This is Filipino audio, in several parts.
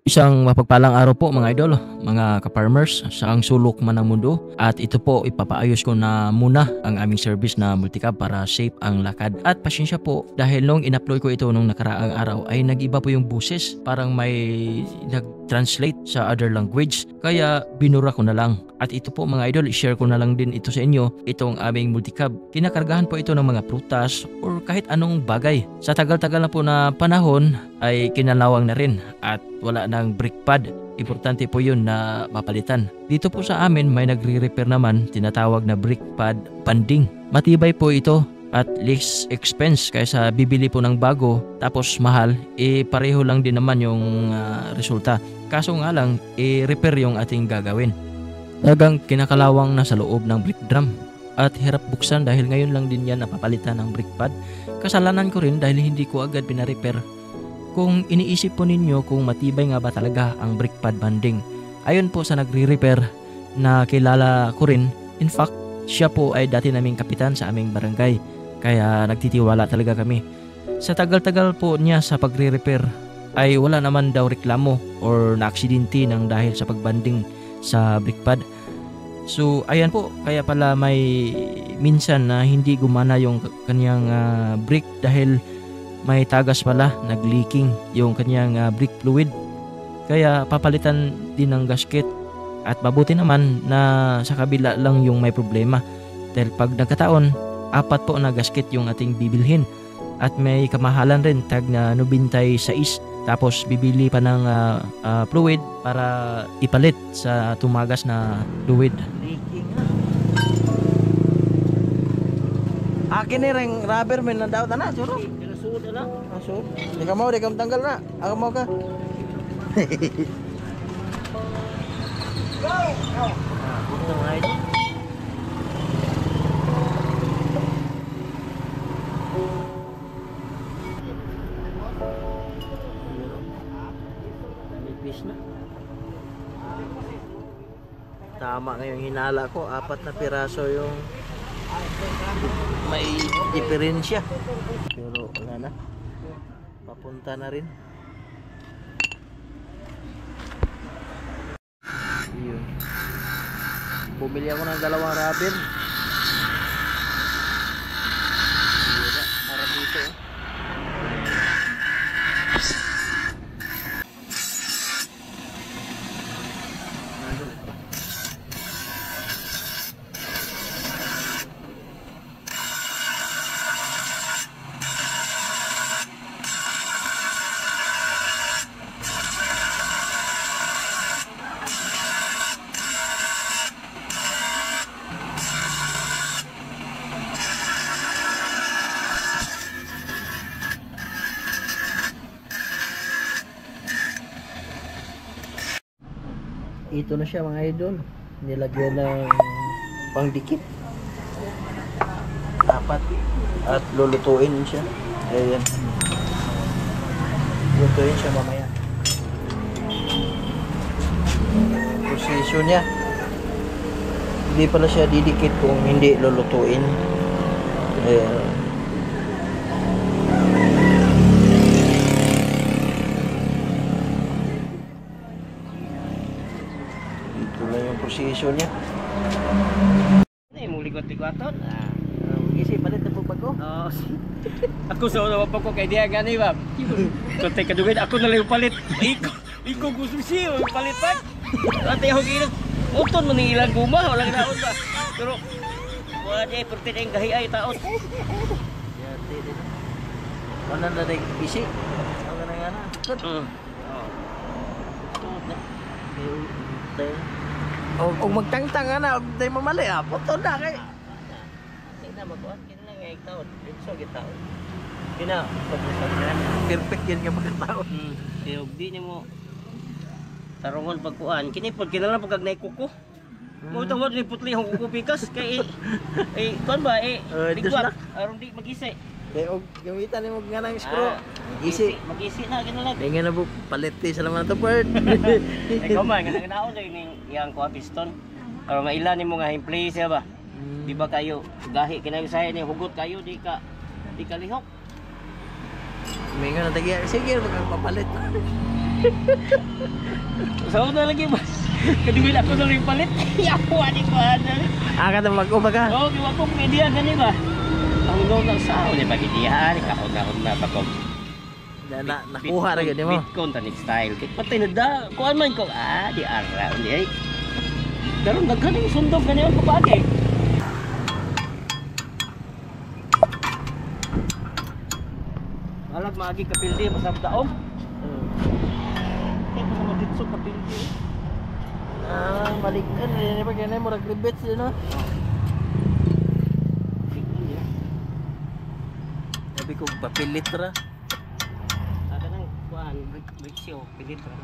Isang mapagpalang araw po mga idol, mga ka-farmers, saang sulok man ng mundo. At ito po, ipapaayos ko na muna ang aming service na multicab para safe ang lakad. At pasensya po dahil nung in-upload ko ito nung nakaraang araw ay nag-iba po yung boses. Parang may nag-translate sa other language. Kaya binura ko na lang. At ito po mga idol, i-share ko na lang din ito sa inyo, itong aming multicab. Kinakargahan po ito ng mga prutas or kahit anong bagay. Sa tagal-tagal na po na panahon ay kinalawang na rin at wala ng brake pad. Importante po yun na mapalitan. Dito po sa amin may nagre-repair naman, tinatawag na brake pad banding. Matibay po ito at less expense kaysa bibili po ng bago tapos mahal, pareho lang din naman yung resulta. Kaso nga lang, repair yung ating gagawin. Talagang kinakalawang na sa loob ng brake drum at hirap buksan dahil ngayon lang din yan napapalitan ng brake pad. Kasalanan ko rin dahil hindi ko agad pina-repair. Kung iniisip po ninyo kung matibay nga ba talaga ang brake pad banding, ayon po sa nagre-repair na kilala ko rin, in fact, siya po ay dati naming kapitan sa aming barangay, kaya nagtitiwala talaga kami. Sa tagal-tagal po niya sa pagre-repair ay wala naman daw reklamo or na-aksidente ng dahil sa pagbanding sa brake pad. So ayan po, kaya pala may minsan na hindi gumana yung kanyang brake dahil may tagas pala, nag-leaking yung kanyang brake fluid. Kaya papalitan din ng gasket. At mabuti naman na sa kabila lang yung may problema. Dahil pag nagkataon, 4 po na gasket yung ating bibilhin. At may kamahalan rin, tag na 96. Tapos bibili pa ng fluid para ipalit sa tumagas na fluid. Leaking na. Akin ni ring rubber man na daw tana, churo. Kinasud na. Asud. Di ka mau, di ka tanggal na. Ako mau ka. Go. Punta nga ito. Nipis na. Tama ngayong hinala ko, 4 na piraso yung may diferensya. Pero wala na. Papunta na rin. Yun. Bumili ako ng 2 rubber. Para dito. Ito na siya mga idol, nilagyan ng pangdikit 4 at lulutuin siya. Ayan, lulutuin siya mamaya. Posisyon niya, hindi pala siya didikit kung hindi lulutuin. Ayan. Posisyon niya. Ay, muli ko tigwaton. Isip palit na po bago. Oo. Ako sa una pa ko kay diya gani ba. Kontay kadugay ako na lang yung palit. Iko gusto siya yung palit pa. Ate ako gino. Uton man ilang guma wala na ba. Pero wala di pertin ang gahi ay taon. Yan din. Wala na rin isi. Ang nga na. Oo. O magtangtang na, og day mamali puto na kay. Sina magkuan kina lang ay taon. Dito gid taon. Kina, perfect yan nga pagkataon. Kaya di nimo tarungon pagkuan. Kini pag kinala pag nay kuko. Mo tawad ni putli ang kuko pikas kay kuan ba ligwat aron di magisi. Kaya og gamitan nimo nga nang screw. Magisi na kinala. Kaya nga na bu palit sa laman to bird. Ikaw man nga naon ning iyang kuha piston. Aron mailan nimo nga in place ba. Di ba kayo gahi kinayo saya ni hugot kayo di ka lihok. May nga natagya. Sige, magpapalit. Sa una lagi ba? Kadugay ako na rin palit. Yawa ni ko ano. Ka mag-uba ka. Oo, di ba ko media gani ba? Ang doon ng sao ni pagidihan, kahon na pa ko. Nakuha ra gyud mo. Bitcoin tanik style. Kit patay na da. Kuan man ko di ara undi ay. Daron daghan yung sundog gani ang kapage. Alag maagi kapildi masab daog. Kaya pa naman dito kapildi. Balikan ini pa kene murag ribet sila no. Sabi ko papilit ra. Ada nang kuan beksyo pilit ra.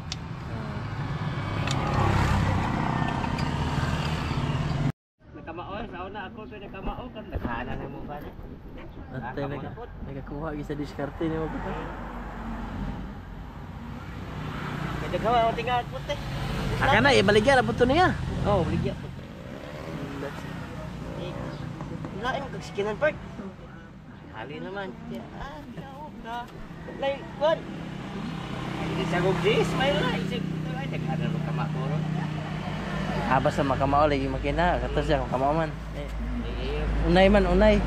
Nakamao sa una ako to nakamao kan nakana na mo ba ni. Natay nagakuha gyud sa diskarte ni mo pa. Nagagawa o tinga puti. Na ibaligyan ra puto niya. Oh, ligya po. Lain kagsikinan part. Hali naman. Ka. Lay, kuan. Hindi sa gugdis, may lay. Ay, nagkana ng kamakuro. Habas sa makamao lagi makina, katos siya makamao man. Unay man, unay.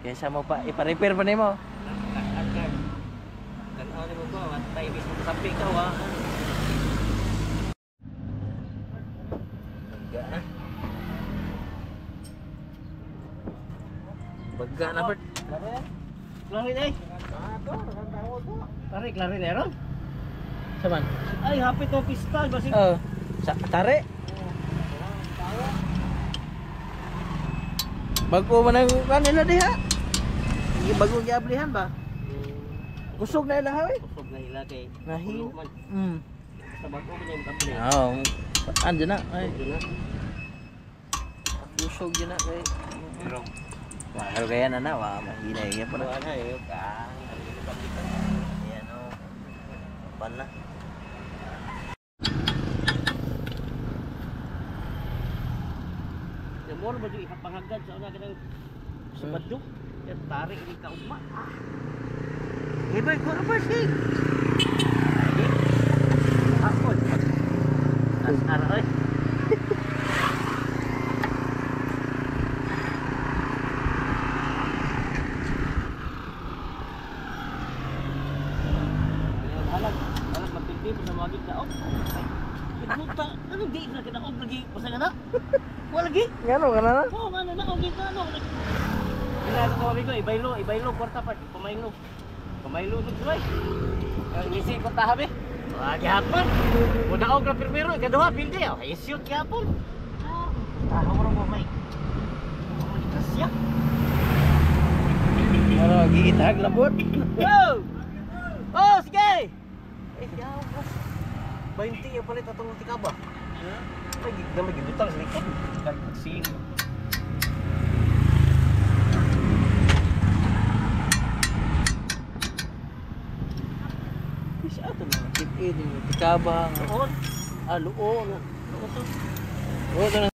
Kaya mo pa ipa-repair pa nimo. Tanaw ni mo ko, matay bis mo sabi ka wa. Bagga na Bert. Klaro day. Tarik klaro ni ron. Saman? Ay, hapit to pista basi. Sa tare. Bago man ang kanila diha. Bago giablihan ba? Kusog na ilaha eh. Kusog na ila kay. Nahi. Sa bago ko niya kapli. Andyan na. Ay, Dito na. kusog yun na kay. Pero Pero kaya na mahina yan pa na. ano yun ka. Ayan o. Pan na. Namor ba yung ipapangagad sa una kanang sa badyo. Yan tarik ini ka ugma. Ibay ko na sig. Hapon. Asara oy. Alam mapindi mo sa mga gitnaog. Puta, ano di na kinaog lagi basta na. Wala lagi. Ngano ka na na? Oo, ano na og gitna no. Ina ko kami ko ibaylo kwarta pa pamaylo. Pamaylo ng suway. Ang isi ko tahabi. Lagi hapon. Una og na primero, ikaduha pildi. Ay shoot gyapon. Tahaw ra mo may. Kasya. Ano, giitag labot. Go! Oh, sige! Eh, yawas. 20 yung palit atong tikaba. Ay, gamay gibutang sa likod. Kasi Bisa ato na. Tip-in, tikabang. Luon. Luo. Luon to. Luo na